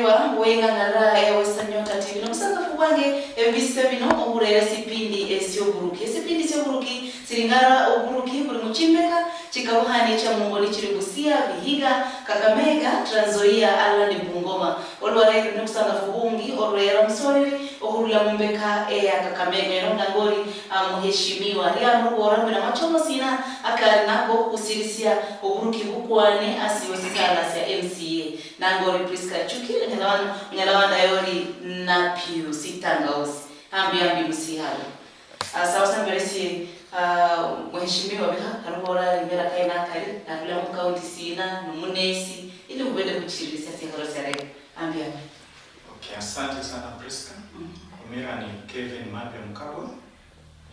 Mukabwa wengangara ya Western Nyota TV nokusanga fuwange ebise bino oburera sipindi esyoburuki sipindi esyoburuki siringara oburuki buri muchimbeka chikabuhane cha Mungoli chiri Busia Vihiga Kakamega Trans Nzoia Alandi Bungoma olware nokusanga fubungi olwera msoreri ohurula mumbeka ya Kakamega no ngangori muheshimiwa riano borambe na machomo sina akarinako kusirisia oburuki bukwane asiwesana sia MCA nangori Priska Chuki nyalawana yori na piu sitangausi ambi musihalo sawa beresi mheshimiwa biha karubora ngera kaina kali na mu county sina numunesi ili ubende kuchirisa sihalo sare ambi. Okay, asante sana Priska. Mira ni Kevin Mukabwa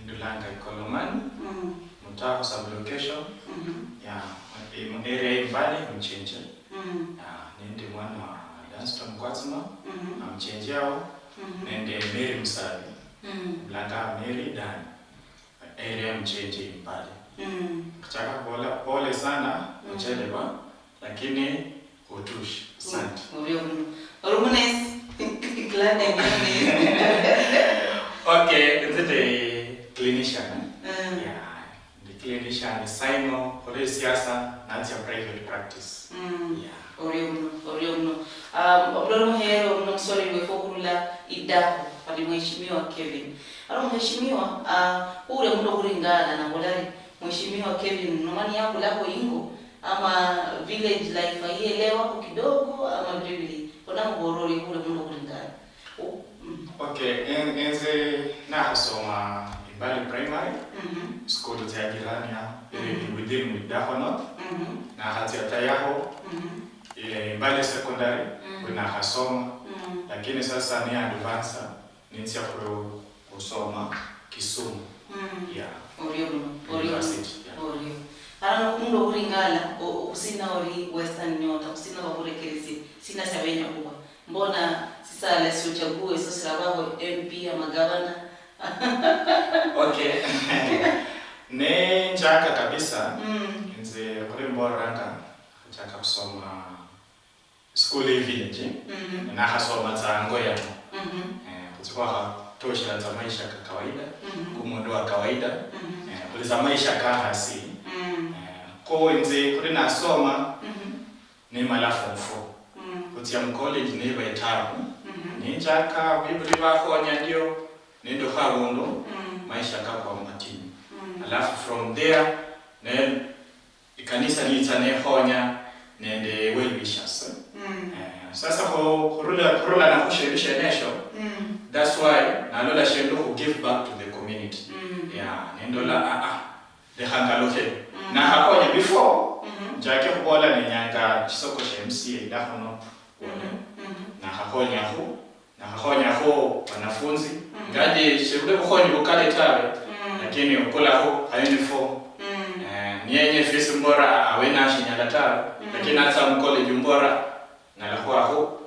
Indulanga Ikolomani Mutaho sublocation ya area Mbali mchenje nindi mwana wa Danston Kwatsima amchenje yao nende Mary Msali Blanga Mary Dan area mchenje Mbali kuchaka pole sana uchelewa lakini utushi asante Orumunesi glad okay, is it a clinician? Yeah, the clinician is Simon, police siasa, that's your private practice. Yeah. Oriuno. Oblono hero mnomsori wefokurula Idakho pali mheshimiwa Kevin. Mheshimiwa ule mundo kuringana na ngolari mheshimiwa Kevin nomani yangu lako ingo ama village life aielewa kidogo ama vile ona ngorori ule mundo kuringana. Okay, enze na hasoma Ibali Primary school ya jirani ya within Idakho na hati atayaho Ibali Secondary kuna hasoma lakini sasa ni advance ninsia kusoma Kisumu ya university. Arano mundo kuringala usina ori Western Nyota usina waburekerezi sina sabenya kuba mbona sasa lesi uchague sasa wao MP ama governor. Okay. Ne njaka kabisa nze kule Mboranga njaka kusoma school village na hasoma zango ya kuchukua tosha za maisha ya kawaida kumundo wa kawaida kule za maisha kahasi kwa nze kule nasoma ni malafu mfo kutia college ni baitabu ni njaka bibuli bakonya ndio nendo hawondo maisha kwa matini alafu from there then ikanisa nitane honya nende well wishers sasa kurula na kushirisha nesho that's why nalola shendo who give back to the community yeah nendo la the hangaloke na hakonya before jake kubola ni nyanga chisoko cha MCA Idakho no na hakonya ho wanafunzi ngaje shirule kukhonyi bukale tawe lakini ukola ho uniform niyenye fisi mbora awena shinyala tawe lakini hata college mbora na la ho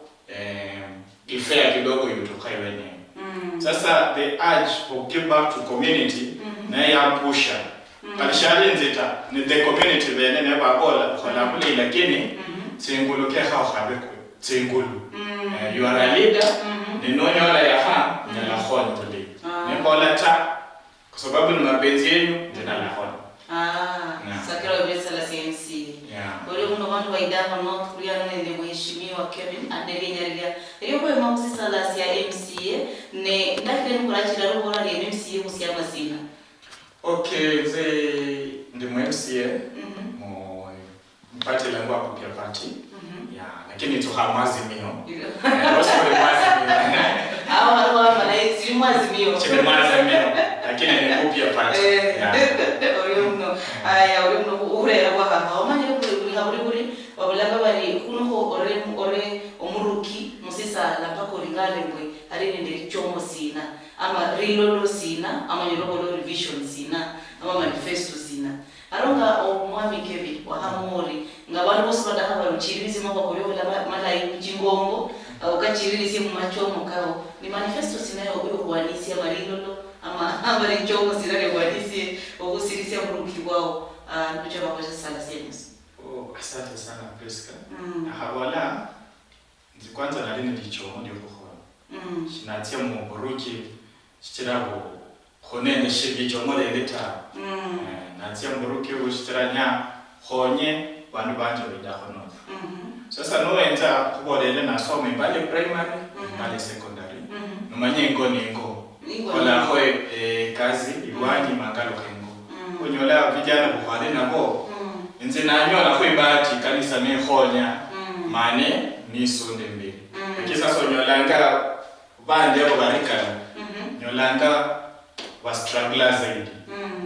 ifea kidogo yutokai wenyewe sasa the urge to give back to community na ya pusha kalishali nzita ni the community bene ne babola kola kule lakini singuluke hao habeko singulu you are a leader ni nonyola ya ha na la khona tuli ni kola ta kwa sababu ni mapenzi yenu ndio la khona sakira besa la CMC wale muno wantu wa Idakho no kuliana nende mheshimiwa Kevin adegenyaria iyo kwa mamsi sala ya MCA ne ndakile mkurachira rubora ni MCA musia masina. Okay, ze ndi MCA mo mpate langu hapo pia party ya lakini tu hamazi mio rosto le mazi mio hawa malai si mazi mio lakini ni kupia party oriuno oriuno urera kwa hapa omanye kuri wabulaga bari kuno ore omuruki musisa la pako lingale ngwe ari nende chomo sina ama rilolo sina ama nyirobolo revision sina ama manifesto sina aronga omwami Kevin wa hamori ngabana bose badaha baruchirizi mako koyola malai mjingongo ukachirizi mu machomo kao ni manifesto sina yo kuwanisi ama rilolo ama richomo sina yo kuwanisi obusirisi amuruki wao nducha bakoja sala siemus. Asante sana Priska. Hawala Nzikwanza nali ndichomo ndio kukhona. Shinatia mu Buruki shitiraho khonene shibichomo leta. Natia mu Buruki ushtiranya khonye bantu banje Idakho North. Sasa no enza kubolele na soma imbali primary, imbali secondary. Numanye ngo. Kola khoe kazi iwani mangalo kengo. Kunyola vijana bukhale nabo. Nze nanyola khoe bahati kanisa ne khonya mane ni sonde mbili. Kisa so nyolanga bande abo barikana. Nyolanga wa struggle zaidi.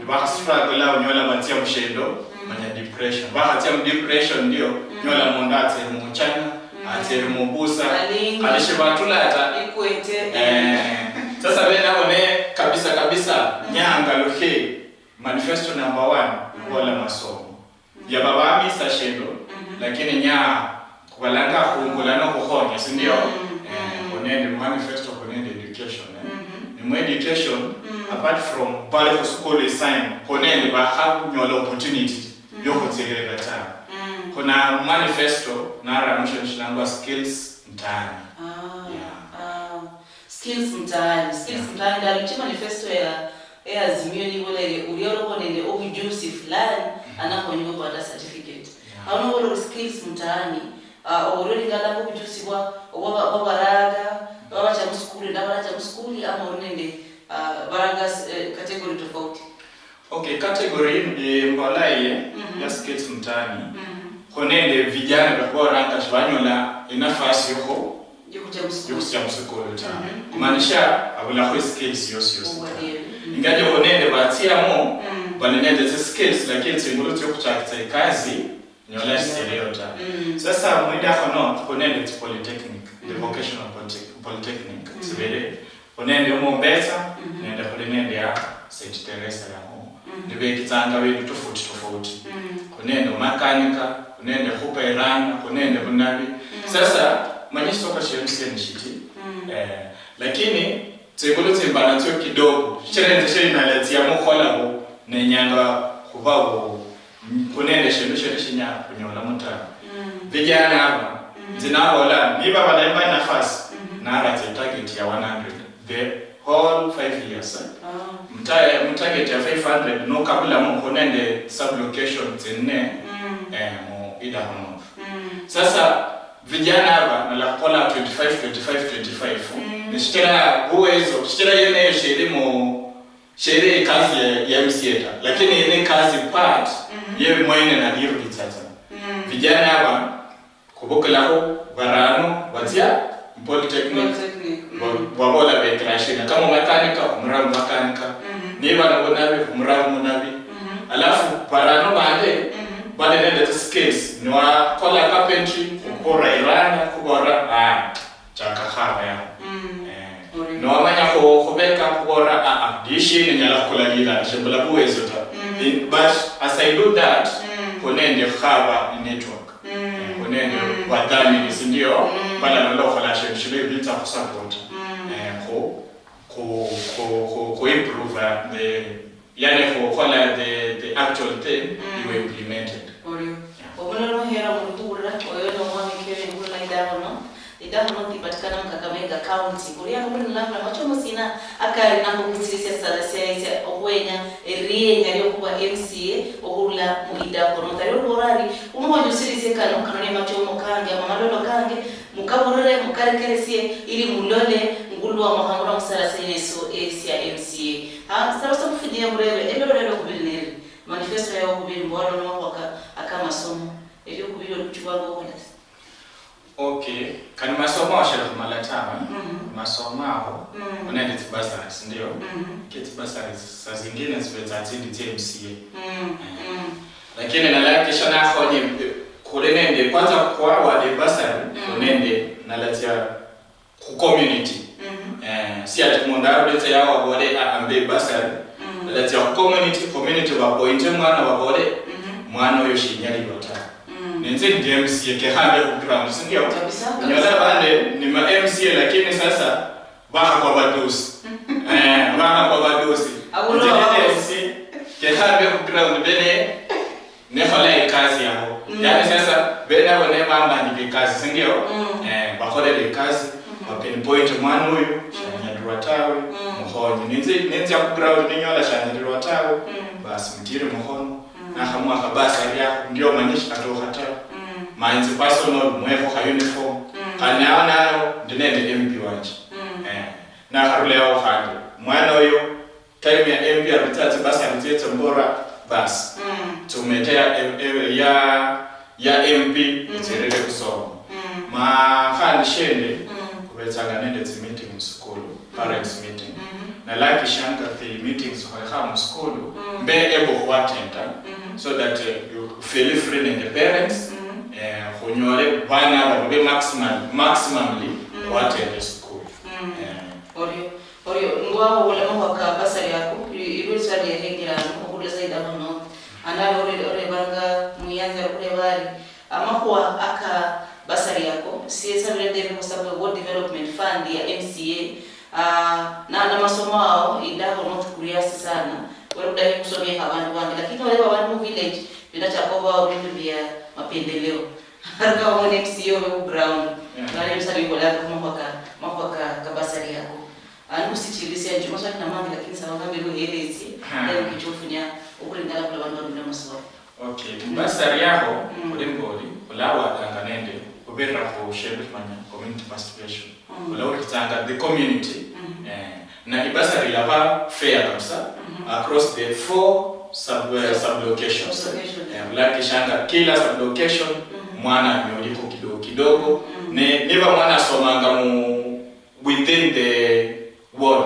Ba struggle la nyola batia mshendo. Manya depression. Bahatia depression ndio nyola monda ate muchana, ate mubusa, alishe batula ata ikwete. Sasa bena one kabisa nyanga loke manifesto number 1 wala masomo. Ya baba misa shendo lakini nya kubalanga kuungulana kuhonya, si ndio? Onende manifesto konende education. Ni education apart from Bali school sign konende ba have nyola opportunity yoko tsegerera ta. Kuna manifesto na ramusho shinangwa skills mtaani. Skills mtaani. Skills mtaani ndio manifesto ya azimio ni wale ulioro nende ujuzi fulani anaponywa kupata certificate. Hauna wale skills mtaani already ngala ujuzi wa baraga wa cha mskuli na baraga cha mskuli ama unende baraga category tofauti. Okay, category mbalaye ya skills mtaani. Konende vijana kwa ranka shwanyola inafasi yoko yokuja msukulu ta. Kumanisha abula kwa skills yosi. Ingaje konende batia mo banenende skills lakini simbulu yokuchakita kazi nyola stereota. Sasa Idakho North konende polytechnic, the vocational polytechnic. Sibere konende mo beta nende konende ya St. Teresa ya nibe kitanga wetu tofauti. Kunende makanika, kunende kuperana, kunende bunabi. Sasa manyiso kwa MCA ni shiti. Lakini tsebolo tsembana tsyo kidogo. Challenge shiri nalatia mukhola bo nenyanga kubabo kunende shino shinya kunyola mutana. Vijana aba zinabola niba balemba nafasi na target ya 100. The whole 5 years. Target ya 500 no kabula mo konende sub location tenne mo Idakho North. Sasa vijana aba na la kola 25 nishitira uwezo shitira yene shere kazi ya MCA lakini yene kazi part yewe mwene na dirudi tata. Vijana aba kubokelaho barano watia polytechnic wabola betrashina kama makanika niba nabonabe munabi alafu parano bale nende skills nwa kola carpentry ukora irana kubora chaka khaba ya no amanya kubeka kubora dishi ni nyala kola lila shembula buwezo ta. But as I do that konende khaba network konende wadani ndio bala ndo kola shebe bilta kusupport ko improve the actual thing you implemented. Omuno hera mutura oyo no mwamikere ngula Idakho North ipatikana Kakamega County. Kulia ngombe nalanga machomo sina akari nango kusisia sarasiaisa okwenya erie nyariyo kuba MCA okula mu Idakho North. Ariyo borari umuhojo sirisi kano kanone machomo kange amalolo kange mukaburore mukarekeresie ili mulole ngulwa mahangura musarasiaisa so ya MCA. Sarasa kufidia murebe elolo kubilineri. Manifesto ya kubili mbwalo no aka masomo. Ebyo kubili okuchubwa ngo Okay, kani masomo ashara kumalatama. Masomo aho unaende tibasari ndio. Kiti basari saa zingine ziweza atindi MCA. Lakini nalaki shana khonye kulenende kwanza kwa wale basari unende nalatia ku community. Si ati mondaro leta yawa bole ambe basari. Nalatia community wa pointe mwana wa bole mwana oyo shinyali bota. Nenze MCA ke hande kuground sindio? Nyola bande ni ma MCA lakini sasa baka kwa badosi. Baka kwa badosi. Nje MCA ke hande kuground bene ne fala kazi yao. Yani sasa bena wone mama ni kazi sindio bakole le kazi pinpoint mwana huyu shanyadwa tawe muhonyi ninzi akuground ninyola shanyadwa tawe basi mtire muhono na hamwa kabasa ya ndio manisha atoka tawe mainzi personal mwevo ka uniform kanaona ndinende MP wanje na haruleo hande mwana huyo time ya MP abitati basi abitete mbora basi tumetea ya MP iterele kusoma ma khandi shende kubetsanga nende meeting mu school parents meeting na like shanga the meetings kwa mu school be able to attend so that you feel free in the parents khonyole bana be maximally attend the school Orio ngwa wala mwaka basari yako irusali ya hengira ukule zaida mno analo ore banga muyanza ore bali amakuwa aka basari yako siesa vile kwa sababu World Development Fund ya MCA na masomo yao Idakho not kuriasi sana waruda kusomea abantu wangu lakini wale abantu mu village binachakova vitu vya mapendeleo haraka wa MCA wa ground na msali kwa mwaka kabasari yako usichilisia njuma swali na mangi lakini sababu mbele helezi ndio kichofunya ukulingana kwa abantu wa maswali. Okay, basari yako ulimboli ulawa tanganende ubera ko share manya community participation ulawa kitanga the community na ibasari yaba fair kabisa across the 4 sub locations like shanga kila sub location mwana nyoliko kidogo niba mwana somanga mu within the ward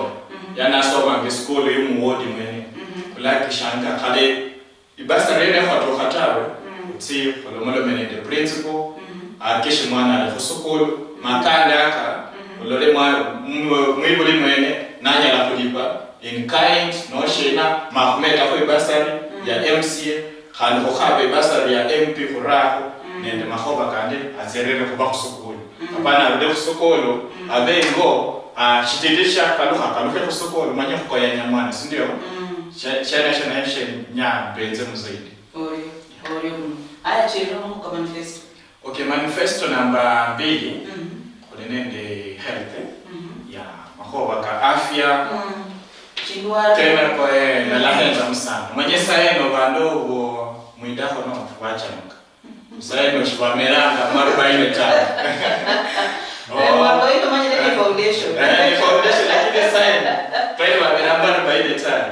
yana soma nge school yumu ward mwene like shanga kale ibasa rene hato hatawe uti kolomolo mene the principal akeshe mwana ala school makanda aka ulole mwibuli mwene nanya la kulipa in kind no shena mahmeta ko ibasari ya MCA khalo khabe ibasari ya MP furaho nende mahoba kande azerere kuba ku school apana ule ku school abengo shitidisha kaluka ku school manya ko ya nyamwana si ndio shana nya benze mzaidi orio aya chiro kwa manifesto. Okay, manifesto namba 2 kunenende health ya mahoba ka afya chindwara tena kwa na lahenda msana mwenye saeno bando muidako no wacha nuka saeno shibameranga marubaineta Wao ito manje ni foundation. Foundation lakini saeno pale wameramba marubaineta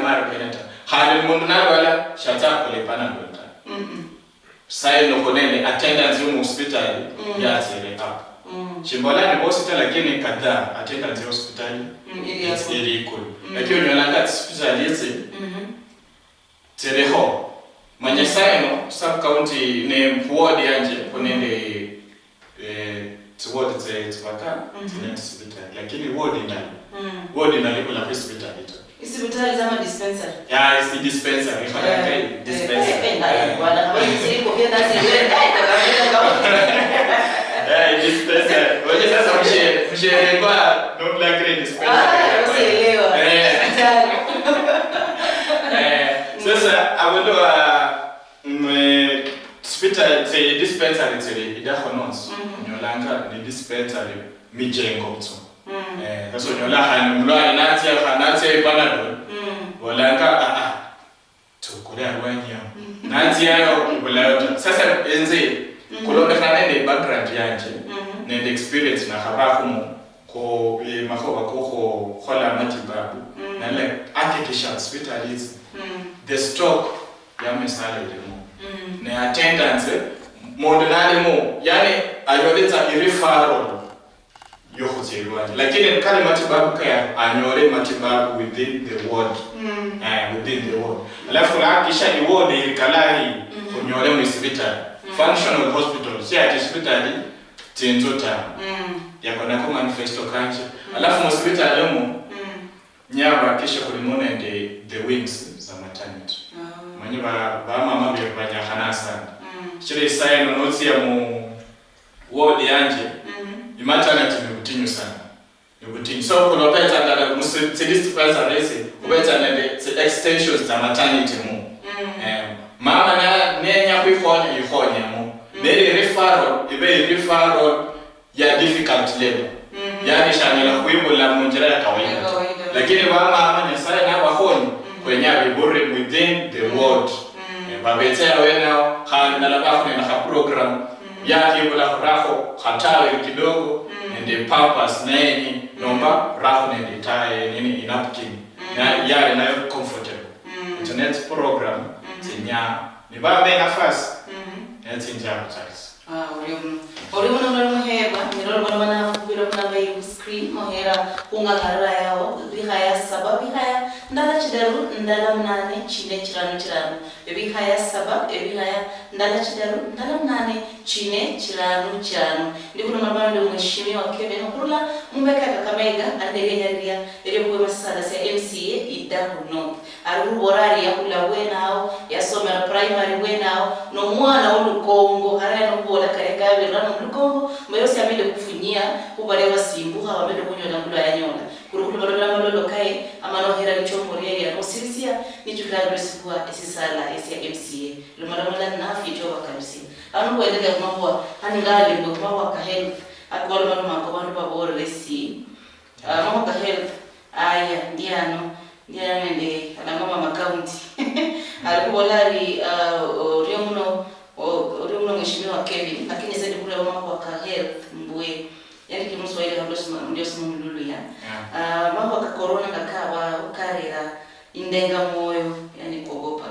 marubaineta hali mundu na wala shata kulepana ndota saeno konene attendance mu hospital ya tere up Chimbola ni hospital lakini kadhaa attendance hospital ili equal lakini unalanga hospital hizi teleho mwenye saino sub county ne ward yanje konende ward tsaka tena hospital lakini ward ndani kuna hospital ito hospital zama dispensary is dispensary ifanya dispensary wala kama siko pia ndani dispensary. Waje sasa mshe kwa no like green dispensary. Usielewa. Sasa abondo hospital te dispensary te Idakho nonse. Nyolanga ni dispensary mijengo tu. Kaso nyola hani mlwa inatia ipanado. Walanga tukolea rwanya. Natia yo ibulayo. Sasa enze kulona kanende background yanje nende experience na habakumu ko makoba ko khola matibabu na le hakikisha hospitals the stock ya mesala ilemo na attendance modernali mo yani ayoleta referral yo khozelwa lakini kale matibabu kaya anyole matibabu within the ward within the ward alafu hakikisha ni ward ikalai kunyole mu hospital functional hospital si ati hospitali tenzota yakona ko manifesto kanje alafu hospital yomo nyaba kisha kulimona the wings za maternity manye ba mama be banya hanasa chire sign notes ya mu ward yanje maternity ni butinyu sana ni butinyu so kuna pesa ndala musidist pesa rese ubeta nende extensions za maternity mu mama na nenya kuifonya ifonya mu neri referral ya difficult level yani shamila kuimula munjira ya kawaida lakini mama ni sai na wafoni kwenye biburi within the world babetea wena kana la bafu na program yake bila furaho hatawe kidogo and the purpose neni nomba rafu na detail nini inapkin na yale na comfortable internet program tinya ni babe nafasi tinja charts Oriuno muheba nirolo bana kubira kuna bayi screen mohera kunga karara yao bihaya sabab bihaya ndala chidaru ndala mnane chine chirano bihaya sabab bihaya ndala chidaru ndala mnane chine chirano ndikuno mabana ndo mweshimi wa Kevin kurula mumbeka kakamega andegejaria kuwe masala ya MCA Idakho aru borari ya kula wenao ya soma primary wenao no mwana ulukongo haya no bola kareka rano mlukongo mbayose amede kufunyia kubale wasimbu hawa amede kunyola kula ya nyola kurukulu balala malolo kai amano hera lichomori ya no sirisia nichukala resikuwa esisala ya MCA lumaramala nafi joba kabisa anu kuendeka kumabwa hangali kumabwa ka health akwala mama ko bantu babore lesi mama ka health aya ndiano ndiane ana mama county alikubolali Oriuno mheshimiwa Kevin lakini sasa kule mama kwa health mbwe yani kimswahili hapo ndio simululu ya mambo ka corona kakawa ukarira indenga moyo yani kuogopa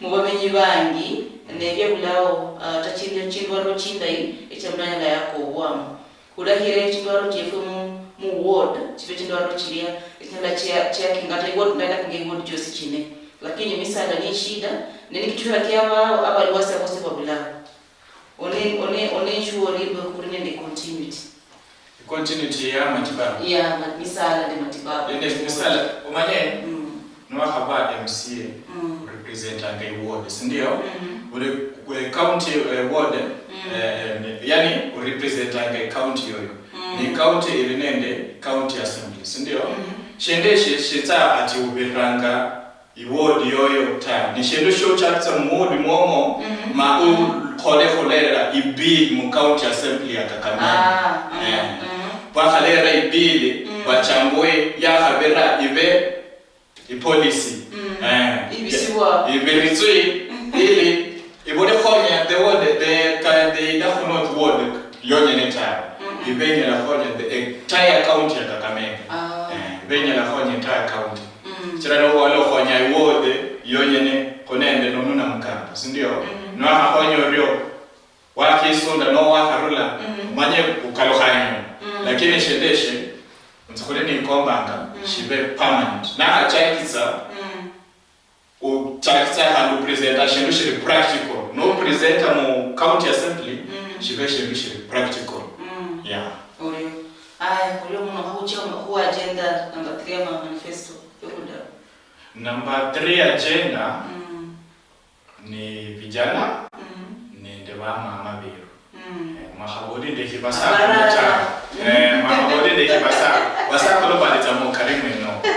mubamenyi bangi nebye bulao tachinde chindwaro chindai echamnanya yako wamo kudahire chindwaro chefumu mu ward chindwaro chilia itala chia kingata ward ndala kinge ward josi chine lakini misada ni shida nini kichura kiawa abali wasa kose kwa bulao one chuo libo kurine de continuity ya matibabu ya misala de matibabu ndio misala umanye no haba MCA represent anga ward ndio ule county ward yani represent anga county yoyo ni county ilinende county assembly ndio shendeshe shita ati ubiranga iward yoyo ta ni shendo show chatsa modi momo ma kolera ibi mu county assembly ya Kakamega bakhalera ibili bachambwe ya habera ibe ipolicy ibisiwa iberitui ili ibone khonya the word the Idakho ward yonye neta ibenye la khonya the entire county ya Kakamega ibenye la khonya entire county chirano walo khonya ward yonye ne konende no nuna mkamba sindio no akhonyo ryo wakisunda no waharula manye ukalokhanya lakini shendeshe mtsukule ni kombanga shibe permanent na achakisa uchakisa halu presentation shiri practical no presenter mu county assembly shibe shiri practical yeah orio orio mno huwa agenda number 3 ma manifesto yokuda number 3 agenda ni vijana ni ndewa mama biru mahabodi ndeki basa kucha mahabodi ndeki basa wasa kolo balita mo karimu no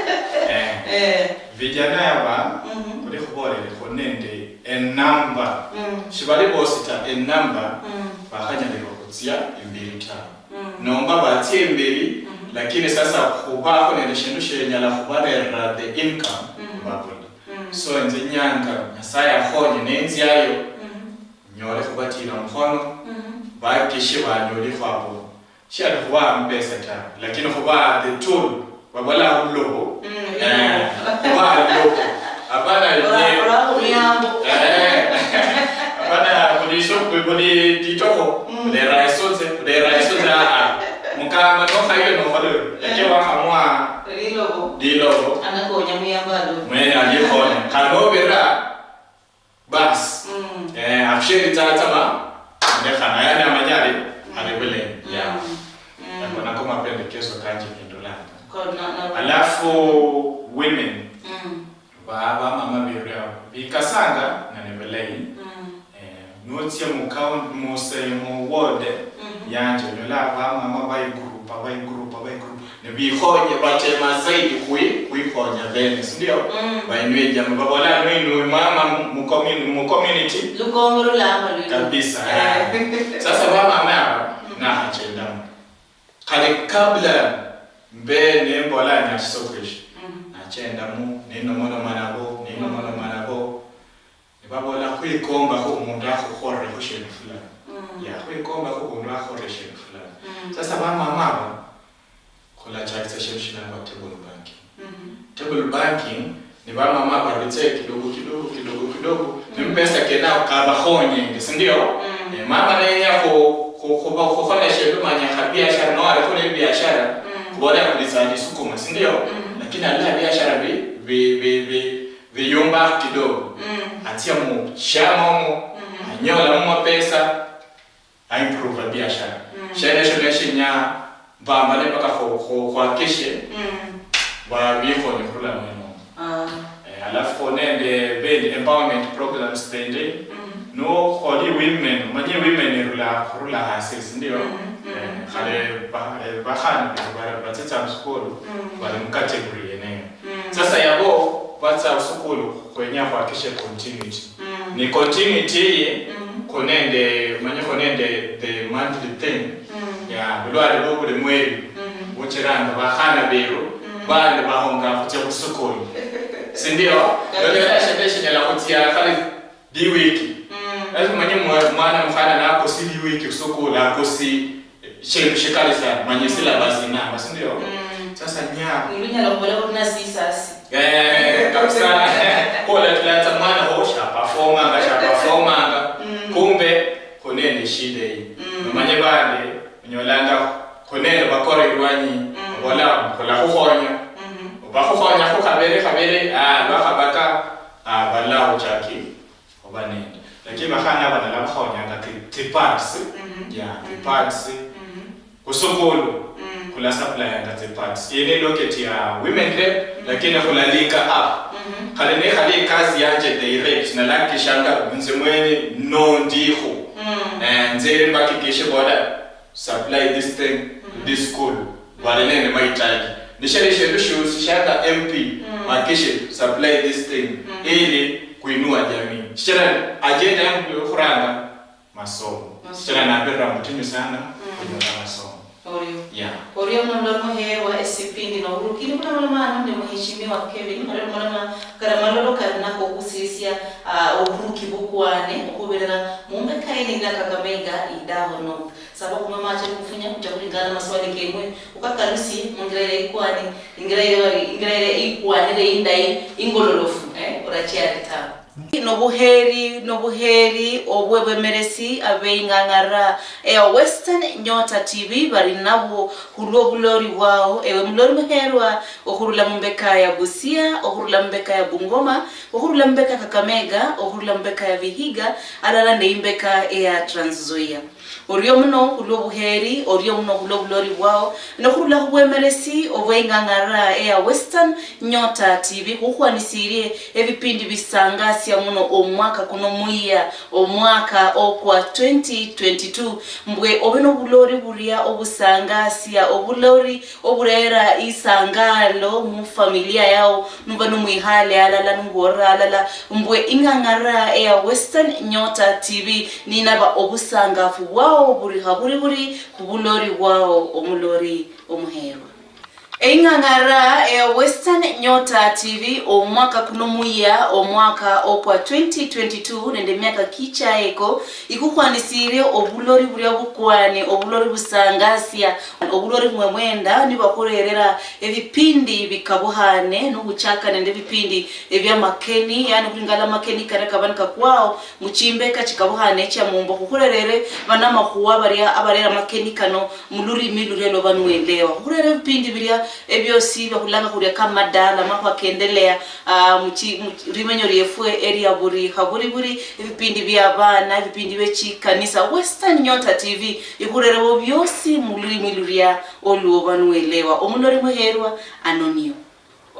vijana yaba kuli khubole khonende en number shibali bosita en number bakanya lekotsia imbiri ta nomba batie imbiri lakini sasa kuba khonende shindu shenyala khubarera the income babuli so nze nyanga nasaya khonye nenzi yayo nyole kubatira mkono bakishe banyoli kwabo shada kuba mpesa ta lakini kuba the tool babala ulobo kuba ulobo abana ni abana kulisho kubuli titoko de raisote mukama no khayo no khalo yake wa khamwa dilobo anakonya muyambalo mwe alikonya kanobera bas afshiri tatama ndekana yani amanyali alibele ya na kama pendekezo kanje kindolanda alafu women baba mama biru bikasanga na nebelei notia mu count mo say mo word yanje nola ba mama by group ne bikhonye batema zaidi kuikhonya bene sindio bainwe jamu babola nwinu mama mu community lukongoro lama kabisa sasa mama na hachenda kale kabla mbene mbola nya sokrish nachenda mu nino mono manabo babola kwikomba ko umuntu akhore kushena fulani ya kwikomba ko umuntu akhore shena fulani sasa mama kola chakisa shemshina kwa table banking ni mama barite kidogo ni mpesa kenao kabakhonye ndio mama na yeye kufanya shendo manya biashara na wale kule biashara kuona kulizani sukuma ndio lakini ala biashara viyumba kidogo atia mu chama mu anyola mu pesa improve biashara shene nya bambale paka kwa keshe wa biko ni kula mwino alafu nende bed empowerment programs tende no kholi women manye women rula hasis ndio khale bahana batata school wale mcategory eneo sasa yabo batsa school kwenya kwa keshe continuity ni continuity konende manye konende the monthly thing ya bulwale bobule mweri buchiranga bahana bero bande bahonga kutia kusokoni sindio ndio shedeshe la kutia kale di wiki lazima manye mwana mfana na ako si di wiki kusokoni ako si shekali sana manye sila basi namba sindio sasa nya nilunya lobola kuna sisasi kabisa kola tulata mwana hosha performanga kumbe konene shide hii manye bande nyolanda konene bakore rwanyi wala kola kukhonya bakukhonya ko kabere bakabaka bala uchaki obanende lakini bahana bana la bakhonya ngati parts kusokolo kula supply ngati parts yene locket ya women rep lakini kula link up khale kazi yanje direct na laki shanga mzemweni no ndiho nze bakikishe boda supply this thing this school walene maitaji nishereshe shoes shaka MP makishe supply this thing ili kuinua jamii shira agenda yangu kuranga masomo shira na bera mtimi sana kuinua masomo Orio mwanalomo hewa SCP ndi na urukini kuna mwana ndi mheshimiwa Kevin mwana karamalolo karinako kusisia uruki bukwane okuberera mumbe kaini ndakakamega Idakho no sababu mama acha kufunya kuchakulingana maswali kemwe ukakalusi mungirere ikwani ingirere ikwani le indai ingololofu orachia ta nobuheri obwebwe meresi abeingangara Western Nyota TV bari nabo hulobulori wao ewe mlori muherwa ohurula mbeka ya Busia ohurula mbeka ya Bungoma ohurula mbeka Kakamega ohurula mbeka ya Vihiga alala ndeimbeka ya Trans Nzoia Orio mno hulobuheri orio mno hulobulori wao nohurula hubwemeresi obweingangara Western Nyota TV huhwanisirie ebipindi bisangasi ya muno omwaka kuno muya omwaka okwa 2022 mbwe obeno bulori bulia obusangasia obulori oburera isangalo mu familia yao nubano mwihale alala ngora alala mbwe ingangara Western Nyota TV ninaba obusangafu wao buri kubulori wao omulori omuherwa Ingangara Western Nyota TV omwaka kunomuya omwaka okwa 2022 nende miaka kicha eko ikukhwanisire obulori bulya bukwane obulori busangasia obulori mwemwenda nibakorerera ebipindi bikabuhane nobuchaka nende bipindi ebya makeni yani kulingala makeni kareka banika kwao muchimbeka chikabuhane cha mumbo kukorerere bana makuwa abarera makeni kano muluri milurelo banwelewa kukorerera ebipindi bilya ebyosi bakulanga kulia kama dala makwa kendelea rimenyo riefue area buri ebipindi bya bana ebipindi bechi kanisa Western Nyota TV ikurerebo byosi muluri miluria olubanwelewa omulori muherwa anonio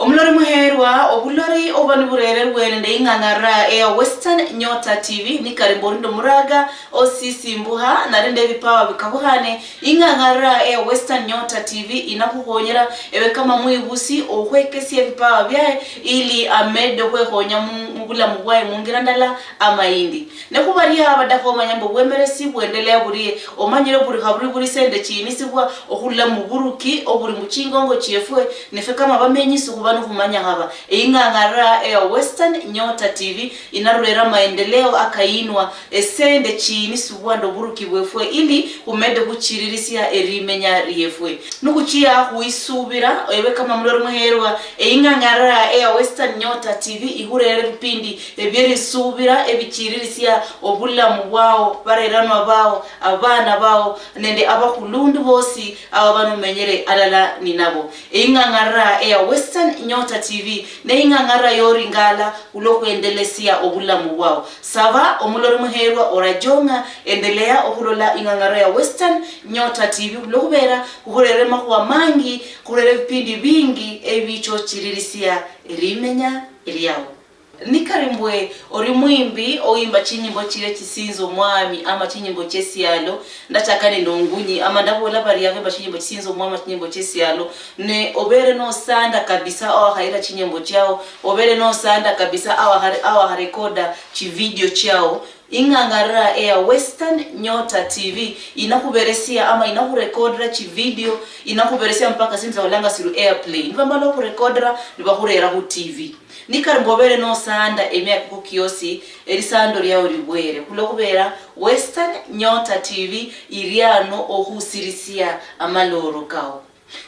Omulori muherwa obulori obani burere rwende ingangara ya Western Nyota TV ni karimborindo muraga osisi mbuha narinde bipawa bikabuhane ingangara ya Western Nyota TV inakuhonyera ewe kama muibusi ohwekesia bipawa byae ili amede hwehonya mugula mugwaye mungirandala amaindi nekubariya abadako manyambo bwemeresi bwendelea buriye omanyire buri haburi buri sende chini sibwa ohula muburuki oburi muchingongo chiefwe nefe kama bamenyi banu kumanya haba ingangara ya Western Nyota TV inarurera maendeleo akainwa esende chini subwando buruki bwefwe ili umede kuchiririsia erimenya riefwe nukuchia huisubira ewe kama mlori muherwa ingangara ya Western Nyota TV ihurere bipindi ebyeri subira ebichiririsia obulamu bwao bareranwa bao abana bao nende abakulundu bosi abanu menyere alala ninabo ingangara ya Western Nyota TV ne ingangara yori ngala ulokwendelea obulamu wao sava omulori muherwa orajonga endelea okulola ingangara ya Western Nyota TV ulokubera kuhorere makuwa mangi kurere vipindi bingi ebicho chiririsia erimenya eliao nikarimbwe ori mwimbi oimba chinyimbo chire chisinzo mwami ama chinyimbo chesialo ndachakane ndongunyi ama ndabola bari yave chinyimbo chisinzo mwami chinyimbo chesialo ne obere no sanda kabisa awa haira chinyimbo chao obere no sanda kabisa awa recorda chi video chao ingangara ya Western Nyota TV inakuberesia ama inakurekodra chi video inakuberesia mpaka simza olanga siru airplay nivambalo kurekodra nibahurera ku TV nikarimbobere no sanda emya kukiosi erisando lyao libwere kulokubera Western Nyota TV iriano ohusirisia amaloro kao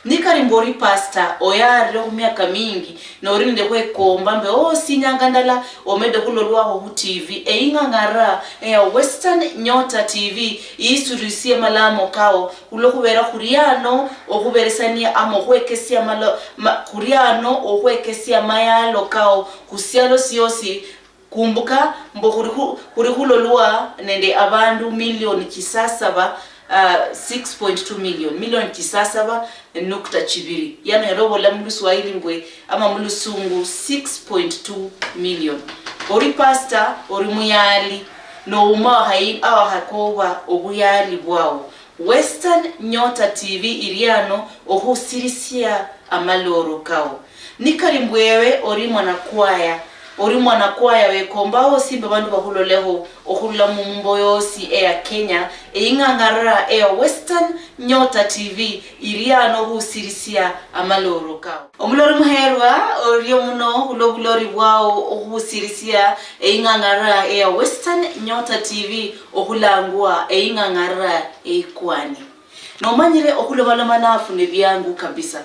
nikarimbori pasta oyare omyaka mingi norinde kwekomba mbe sinyangandala omede kulolwaho ku TV ingangara ya Western Nyota TV isurisie malamo kao kulokubera kuriano okuberesania amo hwekesia kuriano ohwekesia mayalo kao kusialo siosi kumbuka mbo kulolwa nende abandu milioni kisasaba 6.2 million kisasaba nukta chibiri yana robo la mluswahili mbwe ama mlusungu 6.2 million ori pasta ori muyali no uma hai awa hakoba obuyali bwao Western Nyota TV iriano ohusirisia amaloro kao nikarimbwewe ori mwana kwaya wekombao simba bandu bahuloleho ohulula mumbo yosi ya Kenya ingangara ya Western Nyota TV iriano husirisia amaloro kao omulori muherwa oriyo muno ulobulori bwao ohusirisia ingangara ya Western Nyota TV ohulangwa ingangara ikwani nomanyire okulobala manafu nebyangu kabisa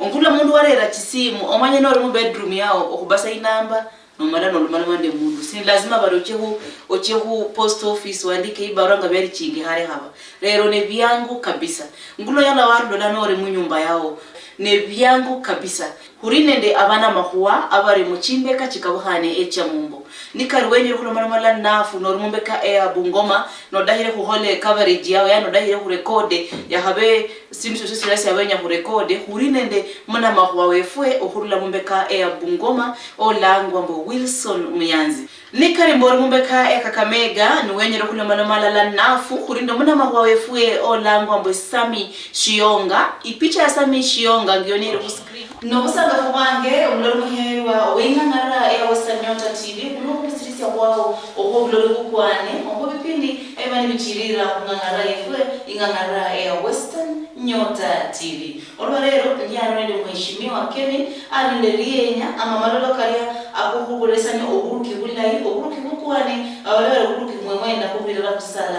onkula mundu warera chisimu omanye nori mu bedroom yao okubasa inamba nomala mande mundu sin lazima barochehu ochehu post office wandike ibaranga byari chingi hare haba rero ne byangu kabisa ngulo yana warudola nori mu nyumba yao ne byangu kabisa hurinende abana mahuwa abari muchimbeka chikabuhane echa mumbo nikariwenye kulomala nafu normumbeka ea Bungoma no dahire kuhole coverage yao ya no dahire ku record ya habe simso sisi yabenya ku record hurinende muna mahuwa wefwe ohurula mumbeka ea Bungoma olangwa mbo Wilson Muyanzi nikarimbori mumbeka ea Kakamega nuwenye kulomala nafu hurindo muna mahuwa wefwe olangwa mbo Sami Shionga ipicha ya Sami Shionga ngionere ku screen no musanga fubange umulori muherwa wingangara ya Western Nyota TV kunokusirisia kwao oho bulori kukwane oho bipindi ebani bichirira kungangara yefwe ingangara ya Western Nyota TV olwarero njyano nende mheshimiwa Kevin alinderienya ama malolo kalia akukuburesani oburuki bulai oburuki kukwane awalero oburuki mwemwenda kubirira kusala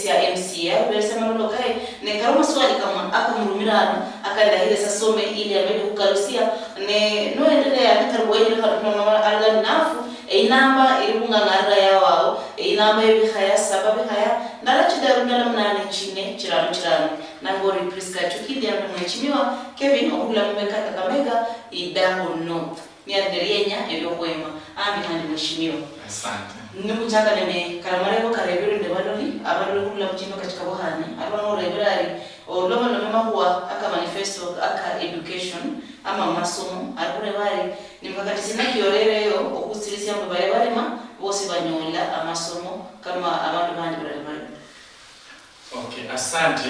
ya MCA beresema malolo kai ne karoma swali kama akamrumirano akandahire sasome ili amede kukarusia ne no endelea nikarboye mama alga nafu inamba irungangara yao inamba ebihaya sababu haya ndarachidarundala mnane chine chirano nangori priska chukidi ya mheshimiwa Kevin okula mbeka Kakamega Idakho North nianderienya eyokwema handi mheshimiwa asante nukujaka nene karamareko karebero ndebadoli abadoli kula mchimba katika bohani abano reberari oloma lomema huwa aka manifesto aka education ama masomo arikure bari nimpakati sinakiyorereyo okusirisya mbe bari barima bose banyola amasomo kama abantu bandi bari. Okay, asante.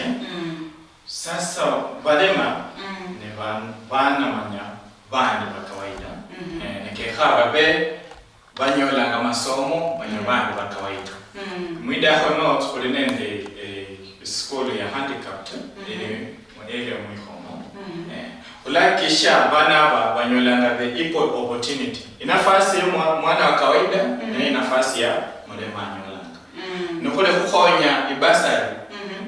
Sasa balema ne bana manya bandi ba kawaida. Nekekaba be banyola amasomo banya bandi ba kawaida. Idakho no kulinende school ya handicapped ile area mwihomo. Ulakisha bana banyola the equal opportunity. Inafasi ya mwana wa kawaida na nafasi ya mulema anyola. Nokole kuhonya ibasari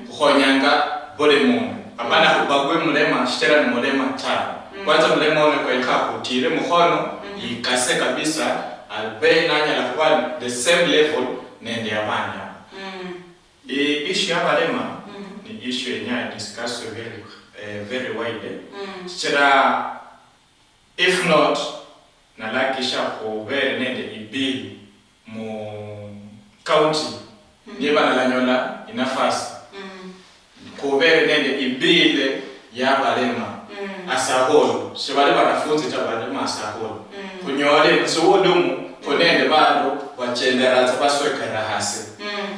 kuhonyanga bole mungu. Abana kubagwe mulema shitera ni mulema ta. Kwanza mulema one kwa ikakutire muhono ikase kabisa albe nanya la kwa the same level nende abana. Issue ya balema ni issue yenye discuss very wide. Shitera if not na lakisha kubere nende ibili mu county niba nalanyola inafasi kubere nende ibile ya balema asaholo shibale banafunzi tabalema asaholo kunyole nsuwulumu konende bado bachenderaza baswekera hasi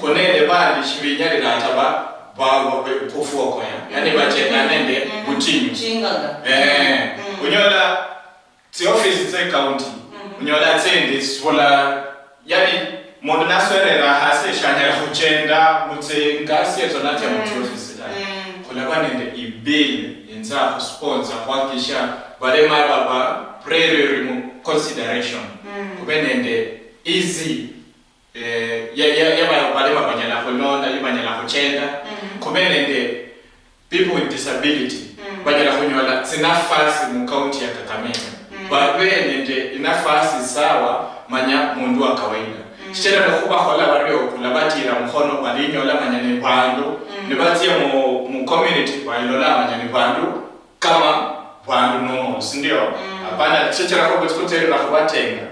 konende bandi shibinyali nataba bawo kufuoko yani bachenda nende butinyu chingaga kunyola ti office ze county kunyola tsende sola yani mondo naswerera hasi shanyara kuchenda mutse ngasi ezonati ya office da kula banende ibili inza sponsor kwakisha balema baba priority consideration kubenende easy ya balema banyala kunona yibanyala kuchenda kubenende people with disability banyala kunyola tinafasi mu county ya Kakamega babenende inafasi sawa manya mundu wa kawaida shitera nokuba hola bari okulabatira muhono balinyola manyane bandu nibatie mu community balilola manyane bandu kama bandu no sindio apana shitera ko bututera na kubatenga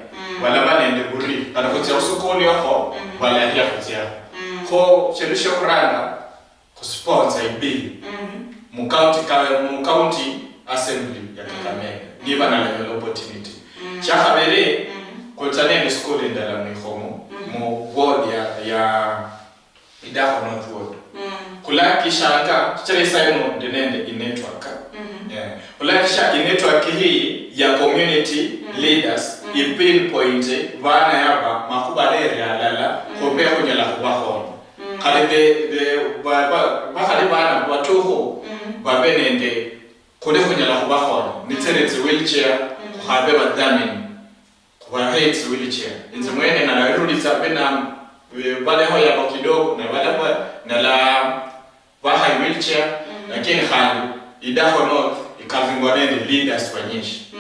wala banende buri banakutia usukoni yako wala ya kutia ko chelisho kuranga ku sponsor ibi mu county assembly ya Kakamega niba na level opportunity chahabere kutane ni school ndala mwihomo mu ward ya Idakho North Ward kula kishanga chile saino denende in network kula kisha in network hii ya community leaders ipinpoint bana yaba makubalere alala kombe kunyala kubaho kale bana watuho babenende kule kunyala kubaho niteretse wheelchair habe badamini kwa heads wheelchair inze mwene na narudi sabena wale hoya kwa kidogo na wale na la waha wheelchair lakini hali Idakho North ikavingwa nende leaders kwa nyishi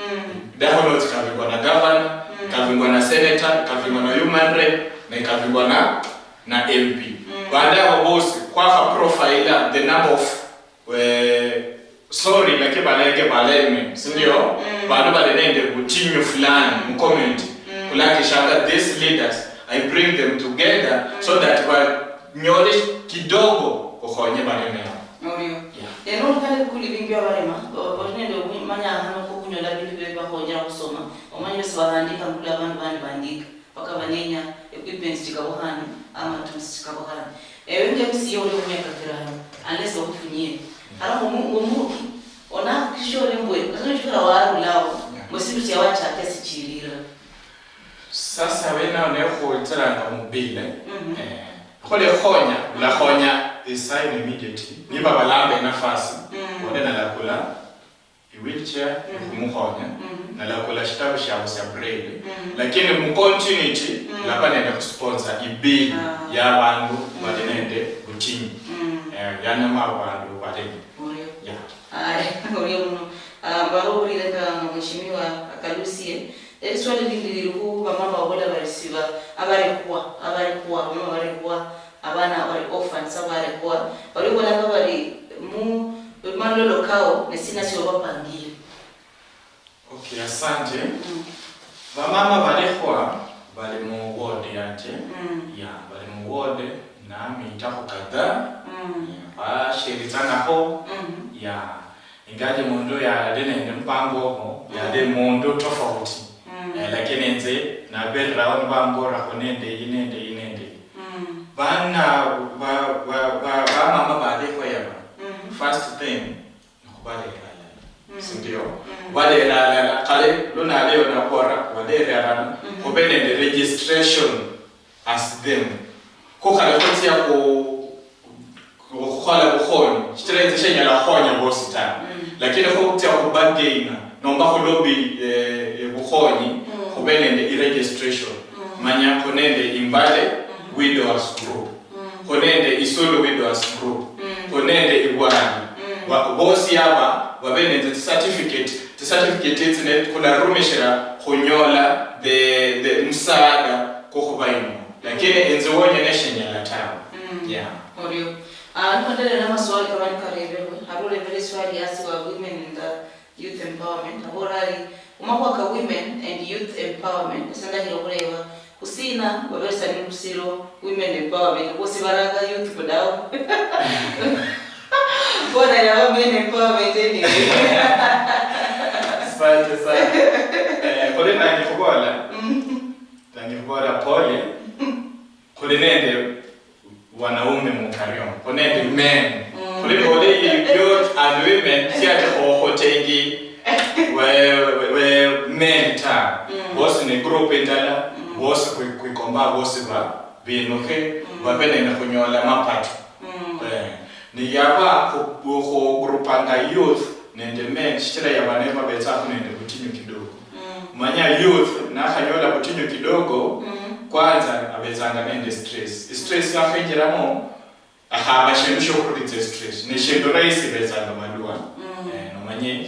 Idakho North ikavingwa na governor ikavingwa na senator ikavingwa na human rep na ikavingwa na MP baada ya boss kwa profile the number of sorry lakini baleme sindio bado balenende butinyu fulani mu community kulaki shanga these leaders I bring them together so that nyole kidogo kuhonye baleme Orio. Eno kale kulibingiwa balema bonende manya hano ko kunyola bibi ba hojera kusoma omanye sibahandika ngula abantu bandika paka banenya equipment tikabohani ama tools tikabohani wenge MCA ole umeka kirano unless okufunye ara umuki ona kishore mbwe kazochukura waru lawo musibu cya wacha akasichirira sasa wena oneko tsaranga mobile khole khonya la khonya design immediately niba balamba nafasi onena la kula wheelchair kumukhonya na la kula shitabu sha braille lakini mu continuity la panenda ku sponsor ibill ya bantu badenende butinyi yana mabantu badene Orio no baro ulileka mheshimiwa Kalusie swali liliruhu bamama wala barisiba abarekuwa mama barekuwa abana bari orphans abarekuwa bari wala bari mu mandolo kao nesina sio bapangile. Okay, asante. Bamama barekuwa bali mu ward yanje bali mu ward na mitako kadhaa shiritana ho ingaje mundu ya nende mpango ya de mundu tofauti lakini nze na background bambora konende inende bana ba mama bale ko yaba first thing nakubale la sindio wale la kale lona leo na bora wale rara ko benende registration as them ko kale ko tia ko khola bukhoni chitreze shenya la khonya bosita lakini ko tia ko bargain nomba ko lobby bukhoni ko benende registration manya konende imbale widows group konende isolo widows group konende ibwana bosi aba wabenende certificate itsine kuna rumishira konyola the msaada ko kubaino lakini enze wonye neshenya la tawo yeah audio nipendele na maswali kama nikarebe harule very swali asi wa women in the youth empowerment aborali umakwaka women and youth empowerment sanda hirorewa kusina wabesa ni kusiro women empowerment bosi baraga youth kodao bona ya women empowerment ni Sai kole na nikubola pole kole nende wanaume mukario konende men kole youth and women siate hotengi we men ta boss ni group indala boss kuikomba boss ba binoke wapene na kunyola mapato ni yaba ko grupanga youth nende men shitira yabanema betsa kunende kutinyo kidogo manya youth na kanyola kutinyo kidogo kwanza abezanga nende stress ya fenjeramo ahaba shemisho kudite stress ni shendo raisi bezanga malua no manye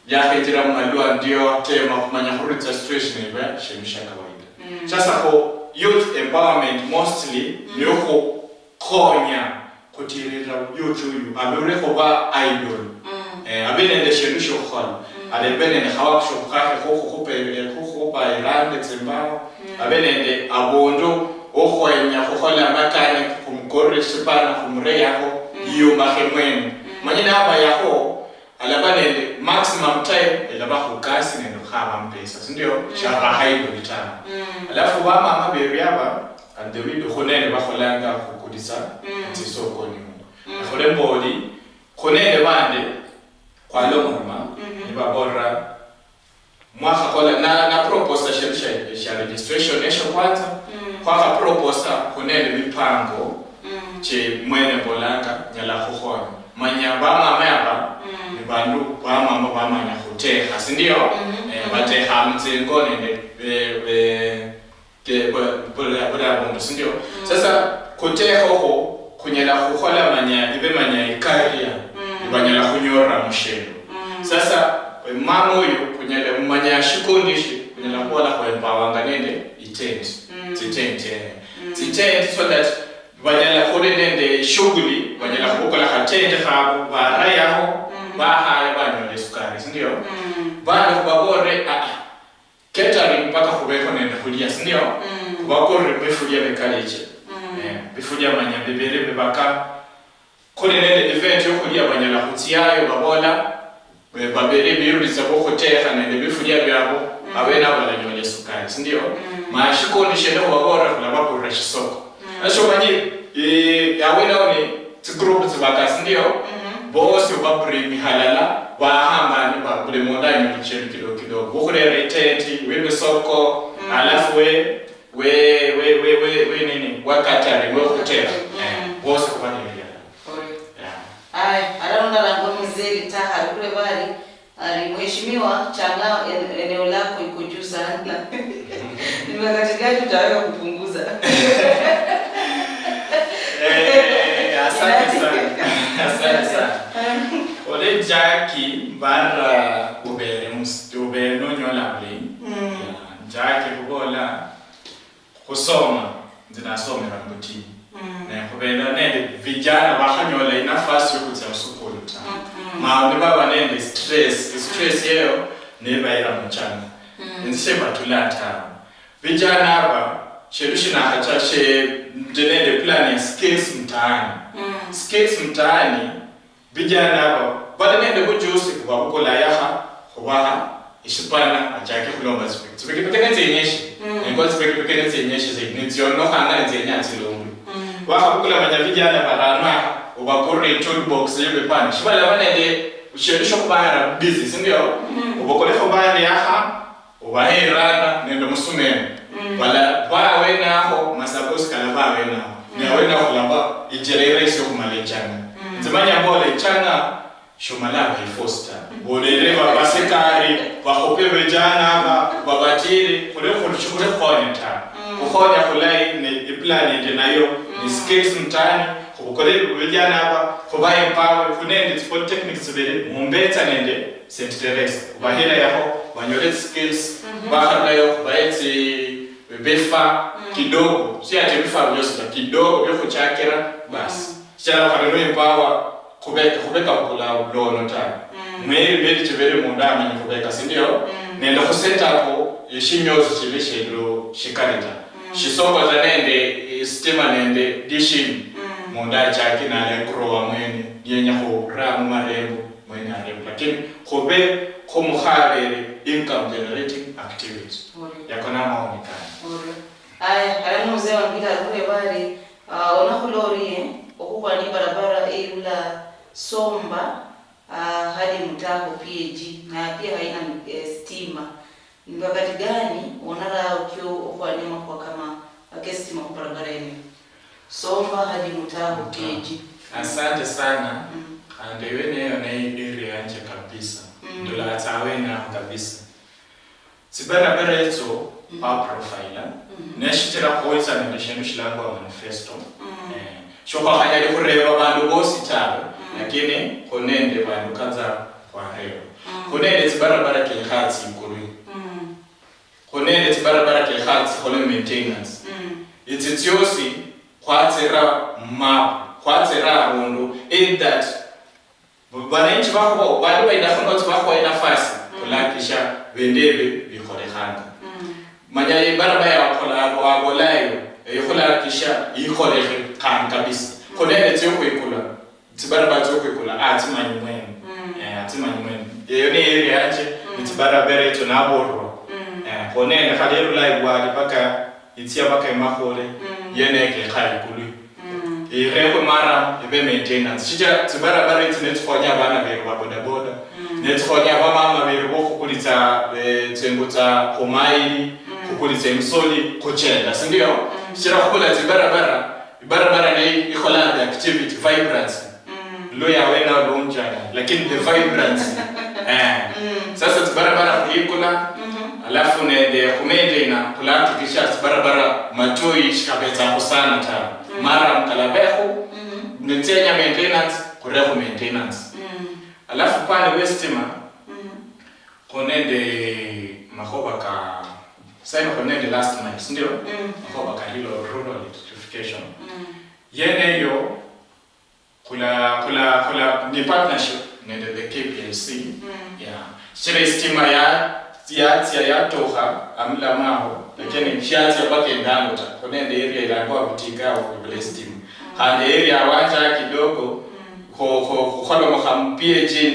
ya fenjeramo malua ndio tema kumanya kudite stress ni ba shemisha kawaida sasa ko youth empowerment mostly ni uko konya kutirira youth yu abure ko ba idol abene nde shemisho khol alebene ne hawakisho kake ko pa irande tsembao abenende abondo okhwenya khokhola makane kumkorre sipana kumre yako iyo mahemwen manyina aba yako alabanende maximum time elaba khukasi nendo khaba mpesa sindio chaba haido litana alafu ba mama bebi aba and the wido khonene bakholanga khukudisa tsisoko ni mu khole mbodi khonene bande kwa lomoma ni babora mwaka kola na proposa sherisha registration esho kwanza kwa proposa kunele mipango che mwene bolanga nyala khokhona manya ba mama yaba ni bandu ba mama ba manya khoteha sindio bateha mtsengo nende ke bola bondo sindio sasa khoteha ho kunyala khokhola manya ibe manya ikaria ibanyala kunyora mushelo sasa mama uyu kunyele mmanya shikondishi kunyela kuola kwa empawanga nende itente so that banyala kore nende shughuli banyala kukola katende khabo barayaho bahaya banyo sukari ndio bana kubabore catering mpaka kubeko nende kulia ndio kubakore befulia bekaleche befulia manya bebere bebaka kore nende event yokulia banyala kutiayo babola babere biru lisabo khoteha nende bifulia byabo abena balanyole sukari ndio mashiko ni shendo wabora kulaba kwa shisoko asho manyi yawena one group zibaka ndio boss babri halala bahamba ni babri mondani mcheni kidogo bukhurere tenti wewe soko alafu we nini wakatari wewe khoteha boss kwa nini araunda lango mzee taha kule bali mheshimiwa changa eneo lako iko juu sana ni wakati gani tutaweza kupunguza asante sana ole jaki bara ubere no nyola mle jaki kubola kusoma zinasoma rambuti na kubenda nende vijana bahanyola inafasi yokuza usukulu ta maana baba nende stress yeo neba ira mchana nsema tulata vijana hapa sherushina hachache nende plan ya skills mtaani vijana hapa bali nende kujusi kwa kula yaha kwa ishipana achake kulomba sipeke peke zenyeshi ngo sipeke peke zenyeshi ziniziono hanga nzenya tilongo wa kula manya vijana barana ubakore toolbox yebe pana shibala banende usherisho kubara business ndio ubakole kubara yaha ubahirana nendo musumene wala bawe naho masabos kala bawe naho ni awena kulamba ijerere sio kumalechana nzimanya mbole chana shumala ifoster boleleva basekari bakopewe jana babatire kule kuchukule kwanyata kuhonya kulai ni plan ndio nayo ni skills mtani kubukole vijana hapa kubaye power kunende sport techniques bele mumbeta nende senteres bahera yaho banyole skills baharayo baeti befa kidogo si ati befa byose kidogo byo kuchakira basi chala kaneno power kubeka kula blono ta mweli chevere mundama ni kubeka si ndio nenda ku set up yishimyozo chileshelo shikarita shisoko za nende sistema nende dishing munda chaki na le grow mwene yenya ko ramu marembo mwene arembo lakini kobe komuhabere income generating activity yakona maonekana aya mzee wangila kule bali onakulorie okuba ni barabara ila Somba hadi Mutako PG na pia haina stima. Ni wakati gani unara ukio ufanyema kwa kama akestima kwa barabara ile Somba hadi Mutako PG? Asante sana. Ndio nayo na area anje kabisa. Ndio la tawena kabisa. Sibarabara yetu profiler. Nashitira kuweza nendesheni shilango wa manifesto. Shoka hajali kureba bandu bosi taro lakini konende bandu kaza kwa reo konende tibarabara ke khati kuri konende tibarabara ke khati kole maintenance ititiosi kwatera map kwatera rondo in that bananchi bako bandu baidafuna bako ina fasi kulakisha vendebe bikole khanga manya barabara ya kola wagolayo yokola kisha ikole kan kabisa konene tsoko ikula tibarabara tsoko ikula atimanyi mwene atimanyi mwene yeyo ne area anje tibarabara eto naboro konene kalero live wali paka itia paka imakole yene ke khai kulu ireko mara ibe maintenance chija tibarabara eto netkonya bana be boda boda netkonya ba mama be boko kulita tsenguta komaili kukulitsa imsoli kuchenda si ndio shira kula barabara na ikhola activity vibrance lo ya wena lonja lakini the vibrance sasa barabara ikula alafu ne kumende ina kula kisha barabara matoi shikabeta kusana ta mara mkalabeho nitenya maintenance kureho maintenance alafu pale westima konende mahoba ka sasa konende last night ndio mahoba ka hilo rural electrification yene yo kula ni partnership nende the KPLC shire stima ya toha amla maho lakini shiati abake ndango ta konende area ilangwa butika au stima hande area wacha kidogo ko mhampie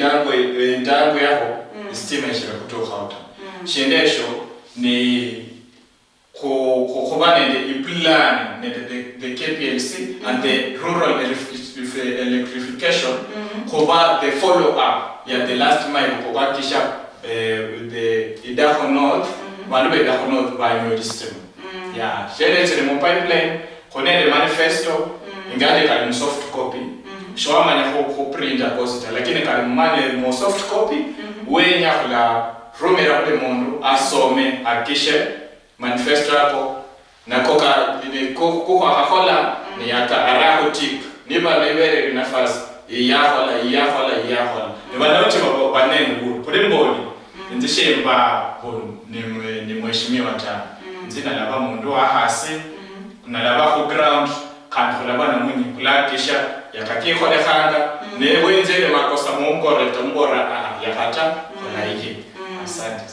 ndango yako stima shira kutoka hauta shendesho ni kubane the plan the KPLC and the rural electrification kuba the follow up the last mile kuba kisha the Idakho North Idakho North by new system shendesho ni pipeline kone the manifesto ingade kali soft copy show manya ko print deposit lakini kali mane mo soft copy wenya kula romera pe mundu asome akishe manifesto yako na koka hakola ni ata arahotik ni bale bere nafasi yahola ni bale wote banene podemboni ndishemba ni mheshimiwa ta nzina laba mundu ahasi na laba ku ground kandi laba na munyi kulakisha yakakikho lehanga ne wenzele makosa mukoreta mbora yakata na hiki asante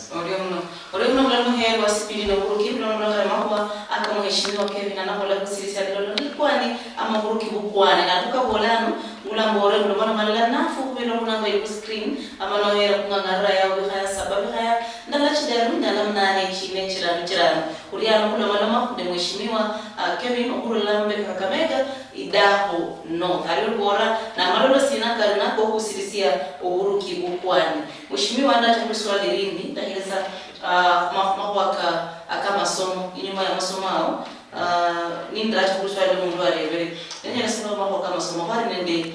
Oleo mno heri wasipili na kuruki mno kama kwa akamheshimiwa Kevin anahola kusilisa lolo kwani ama kuruki bukwane na kukabolano kulambore kulobana malala nafu kubelo kunanga ku screen amano era kungangara ya ubihaya sababu haya ndala chidaru ndala mnane chine chirano kuliano kulobana makude mheshimiwa Kevin Okurulambe Kakamega Idakho no alibora na malolo sina karina ko kusirisia Obutuki bukwani mheshimiwa anda tambiswa lirindi ndaheza mwaka akamasomo inyuma ya masomo ao nindacha kushwali mundu alebere nyenye nasema mambo kama somo kwani nende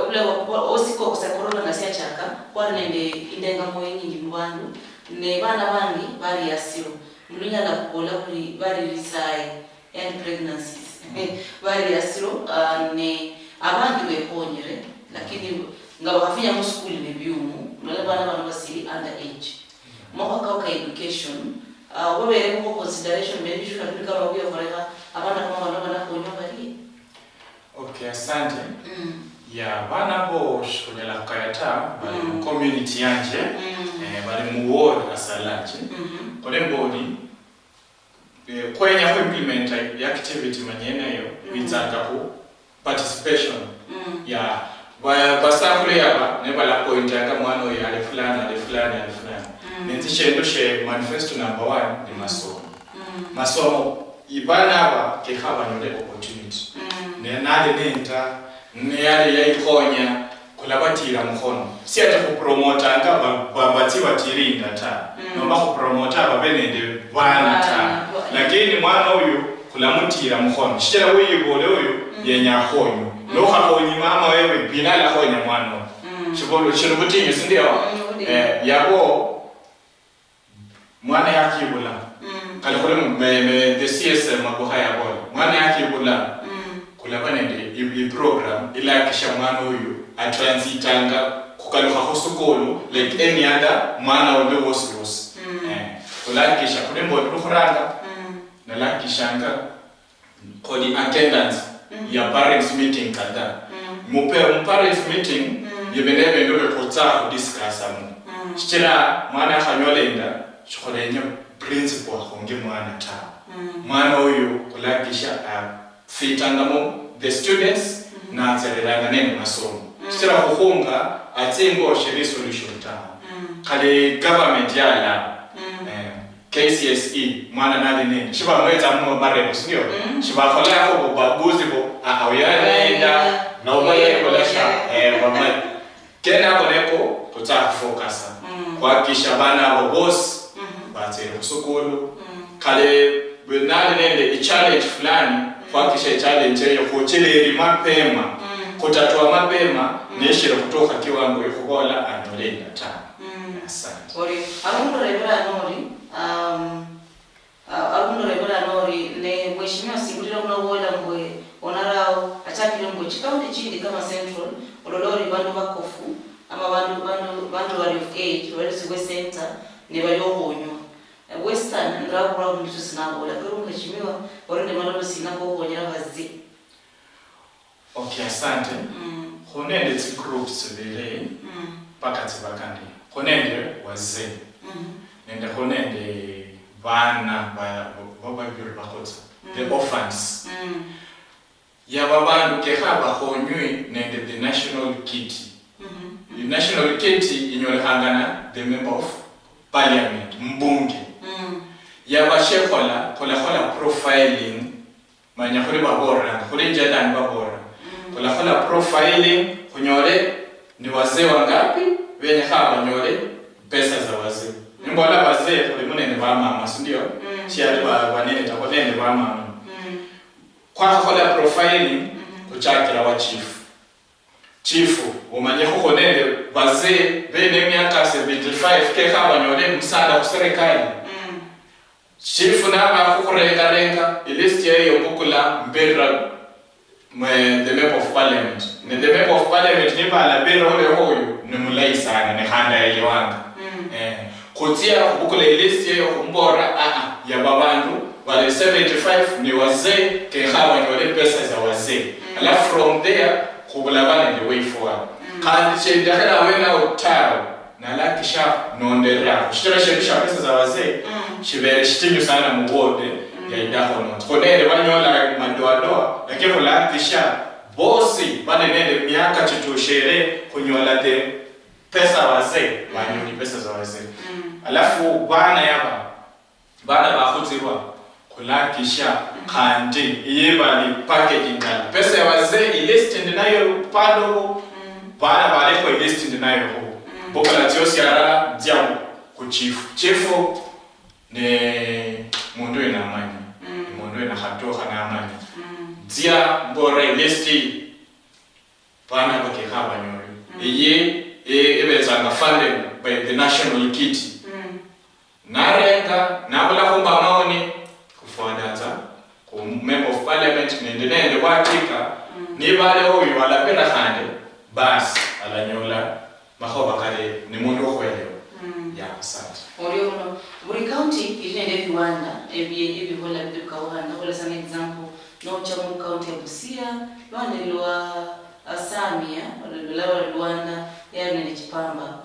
ule osiko kwa corona ngasia chaka kwani nende indenga moyo nyingi mwandu ne bana bangi bali asiro mlunya na kukola kuli bali risai and pregnancies bali asiro ne abandi wekonyere lakini ngaba kafanya mu school ne byumu nole bana basiri under age mwaka ka education wewe kwa consideration maybe shule Afrika wabia kwa abana kama wana kunywa bali. Okay, asante. Ya bana bo shule la kayata bali community yanje bali mu ward asalaje. Kole mbodi kwenye ku implement ya activity manyene yo witanga ku participation. Ya basakule yaba ne bala point ya kama mwana ya ale fulani. Nenzishendo she manifesto number 1 ni masomo. Masomo ibana aba ke haba nyole opportunity. Ne nale nenta ne yale yaikonya kulabatira mkono. Si ata ku promote anga babatiwa tirinda ta. No ku promote aba benende bana ta. Lakini mwana huyu kulamutira mkono. Shira uyibole huyu yenya honyo. No hakonyi mama wewe binala honya mwana. Shibolo chirubutinyo sindio? Yabo mwana yakibula kale kule the CSM mabuhaya boy mwana yakibula kula banende i program ila kisha mwana huyu atransitanga kukaluka hosukolo like any other mwana ole wos kula kisha kule mbo rukuranga na la kishanga kodi attendance ya parents meeting kada mupe parents meeting yebenebe ndobe kota discuss amu shira mwana khanyolenda chokolenya principle honge mwana ta mwana huyu kulakisha fitangamo the students na zereranga nene masomo shira kuhunga atsengo shiri solution ta kale government yala KCSE mwana nali nene shiba mweta mwa marebo sio shiba khola yako babuzi bo awiyalenda na ubaye kolasha wama kena koleko kutaka focus kwa kisha bana abo boss batse kusukulu kale benale nende challenge fulani kwa kisha challenge hiyo kucheleri mapema kutatua mapema neshira kutoka kiwango yokubola anolenga ta asante ori arundo rebera nori ne mheshimiwa singulira kuna wola ngwe onarao achakile ngo chikaunti chindi kama central ololori bantu bakofu ama bantu wali of age wali siwe center ne bayohonywa Western Nyota TV sinabo la kero mheshimiwa orende malolo sinabo honyera bazi. Okay, asante. Honende ti groups bele pakati bakandi. Honende wazee. Nende honende bana baba biro bakotsa. The orphans. Ya babandu ke haba honywe nende the national kitty. The national kitty inyole hangana the member of parliament mbunge. Ya bashekola kola profiling manya kuri babora kuri jadani babora kola profiling kunyole ni wazee wangapi wenye haba nyole pesa za wazee nimbola wazee kuli munene ba mama ndio chiari ba nene takonene ba mama kwa kola profiling kuchakira wa chief umanye ko nene wazee bene miaka 75 ke haba nyole msada ku serikali chief na ba kurenga list ya hiyo bukula mbera the member of parliament ne the member of parliament ni bala bera ole hoyo ni mulai sana ne handa ile wanga kutia bukula list ya hiyo kumbora ya babandu wale 75 ni wazee ke hawa ni wale pesa za wazee alafu from there kubula bana the way forward kandi chenda kana wena utao na lakisha nondera shitira shebisha pesa za wazee shibere shitinyo sana muwode ya Idakho not konele banyola madoa lakini lakisha bosi bane nende miaka chitushere kunyola de pesa wazee banyoni pesa za wazee alafu bana bakhuzirwa kulakisha kandi yebali packaging ngala pesa ya wazee ilist nayo pado bana baleko ilist nayo boka la tiosi ara dia ku chifu ne mundu ina amani mundu ina hatoha na amani dia bore listi bana bakekaba nyori ebezanga funded by the national kitty narenga nabula kumba maoni kufuadaza ku member of parliament nende watika ni bale oyo walapenda hande bas alanyola mahoba kale ni mundu okwelewa ya asante oriono buri county ilinde viwanda ebi hola biduka wanda hola sana example no cha mu county ya Busia lwanda lwa Asamia wala Rwanda yani ni Chipamba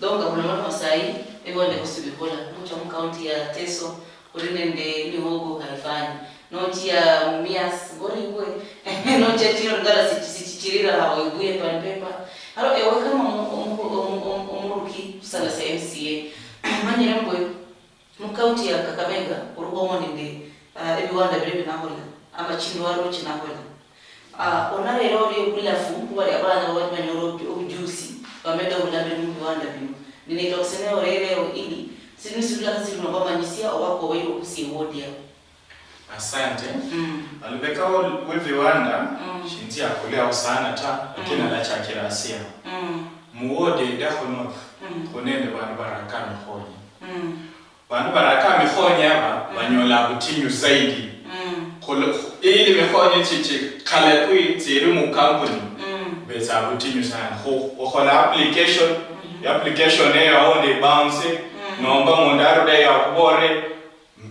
donga kuna masai ebonde kusibikola no cha mu county ya Teso ulinende ni hogo haifanyi no cha Mias ngori ngwe no cha tino ngala sichirira hawo ibuye panpepa halo ewe kama umuruki sala sa MCA manyira mbwe mu county ya Kakamega urugo ninde ebiwanda bire binahola amachindo waro chinahola ona rero ri bulafu bari abana bari banyoro ujusi bameda ulabe mu biwanda bino ninaita kusene orero ili sinisubira kasi tunabamanyisia wako wewe kusiwodia asante alibeka weviwanda shinti akolea sana ta lakini alacha kirasia muode Idakho North konende bantu barakami khonye bantu barakami khonye aba banyola butinyu zaidi ili mekhonye chichi khala kuitsiri mu company beza butinyu sana khola application eyo aonde bounce nomba mondaro da ya kubore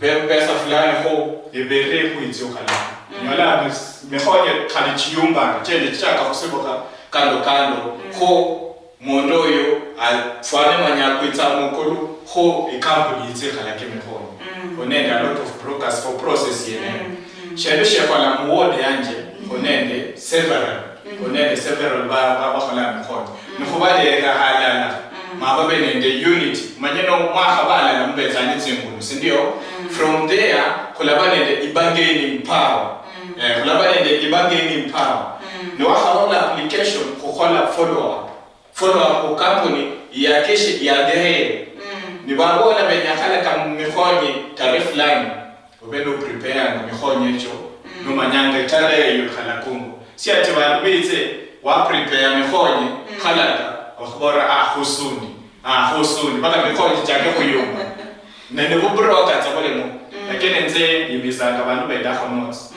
pesa fulani ho ibere kuitio khala nyola mekhonye khali chiyumba chende chaka kusiboka kando ho mondoyo afane manya kuitsa mukulu ho company itse khala kemekho konende a lot of brokers for process yene shebe shekwala muode yanje konende several ba khala mekho nkhubale ka halala mababe nende unity manyeno makhabala nambezani tsingulu sindio from there kulabanende ibangeni power no wakhala application khokhola follow up ku company ya keshi ya dehe ni babona benyakhala kam mikhonye tariff line ubendo prepare mikhonye cho no manyanga tare yo khala kungu si ati babitse wa prepare mikhonye khala wakhbora husuni baka mikhonye chake kuyumba nene bubroka tsabolemo lakini nze ibizanga bantu ba Idakho North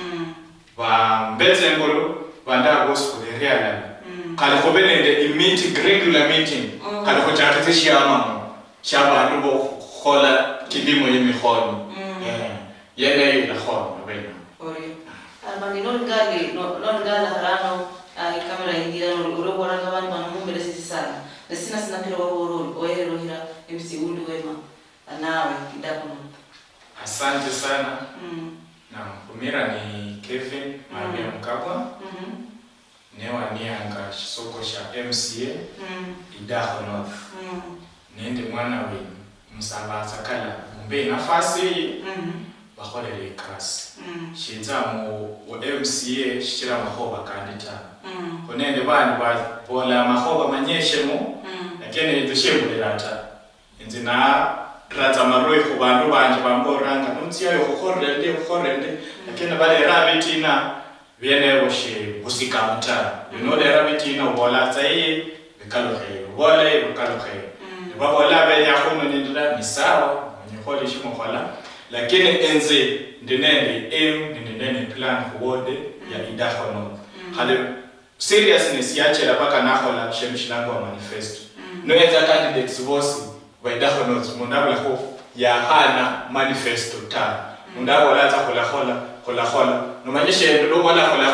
ba mbetse ngolo banda gospel real kale khobenende regular meeting kale khochate shiyama shabantu bo khola kidimo yemikhonye yena Idakho bena ori abani non gala harano kamera india urobora ngabani banamumbele sisi sana sina pira woro oyero hira MC Undu wema nawe Idakho North. Asante sana. Na kumira ni Kevin Mukabwa. Newa nianga soko sha MCA Idakho North. Nende mwana we msabaza kala mbe nafasi bakholele class. Shinza mu MCA shira mahoba kandita. Konende bani bola mahoba manyeshemo lakini dushemulirata. Nzina rata maroi kubantu banje bamboranga nuntsiya yo khorende lakini bale rabitina viene boshe busikamta the rabitina bola tsai bekalohe babola benya khono ndira ni sawa nyikhole shimo khola lakini enze ndinene plan kuwode ya Idakho North khale seriousness yachela baka nakhola shemshilango manifesto no etha candidates bosi wa Idakho North mundabula ho ya hana manifesto ta mundabula za khola no manyeshe ndo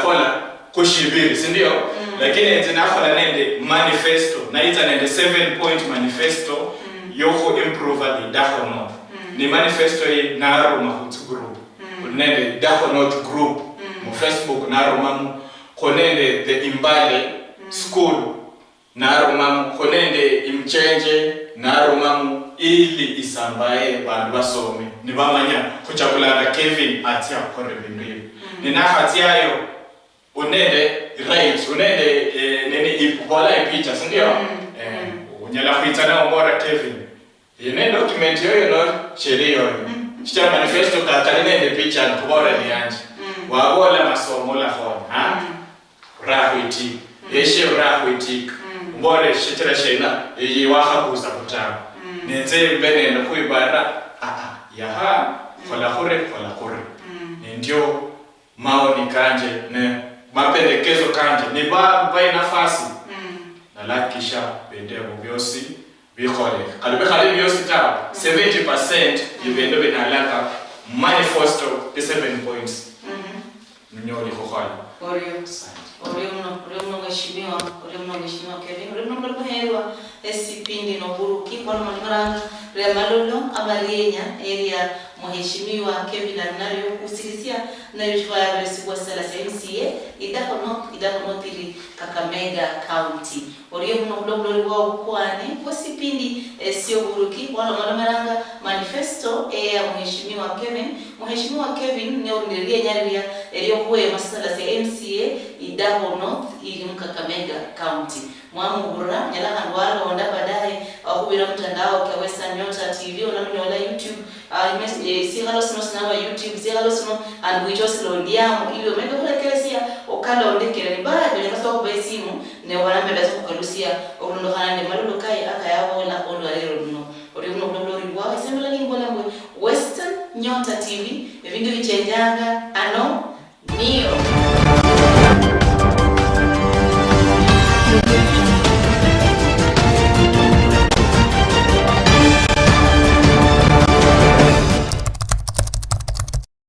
khola kushibiri si ndio lakini enze nakhola nende manifesto na ita nende 7-point manifesto yoko improve Idakho North ni manifesto ye naro mahutu group nende Idakho North group mu Facebook naro mamu konende the imbale school naro mamu konende imchenje naro mamu ili isambaye bantu basome nibamanya kuchakulanga Kevin atia kore bindu nina hatiayo unende right unende nene ipola ipicha sindio unyala kuitana ngora Kevin yene document yoyo no sherio chicha manifesto ka kalene picha na kubora ni anje wabola masomo la hona ha rahwiti yeshe rahwiti mbole shitira shena yiwaha kuza kutaba nenze mbene no kuibara yaha fola kore ndio maoni kanje ne mapendekezo kanje ni ba nafasi na lakisha bendeo byosi bikole kalibe byosi ta 70% ibendo binalaka manifesto the 7 points mnyoli kokhala Orio mno mheshimiwa Kevin, orio mno kuherwa esipindi no buruki kwa mwanaranga ya malolo amalienya area mheshimiwa Kevin anayo kusikisia na yushwa ya resibu sala MCA Idakho North ili Kakamega County. Orio mno wa ukwani kwa sipindi sio buruki kwa mwanaranga manifesto ya mheshimiwa Kevin ne orilia nyaria eliyokuwa masala ya MCA Idakho North ili Kakamega County. Mwamugura nyala handwala onda baadaye akubira mtandao kwa Western Nyota TV unamnyola YouTube sigalo sino na YouTube sigalo sino andwichosilo ndiamo ili omega kulekelezia okala ondekele ni bado nyakaso kuba simu ne wanambeda kukalusia orundo hanane malulo kai akayabola ondo alero no ori uno blori wa semela ni mbola Western Nyota TV evindu vichenjanga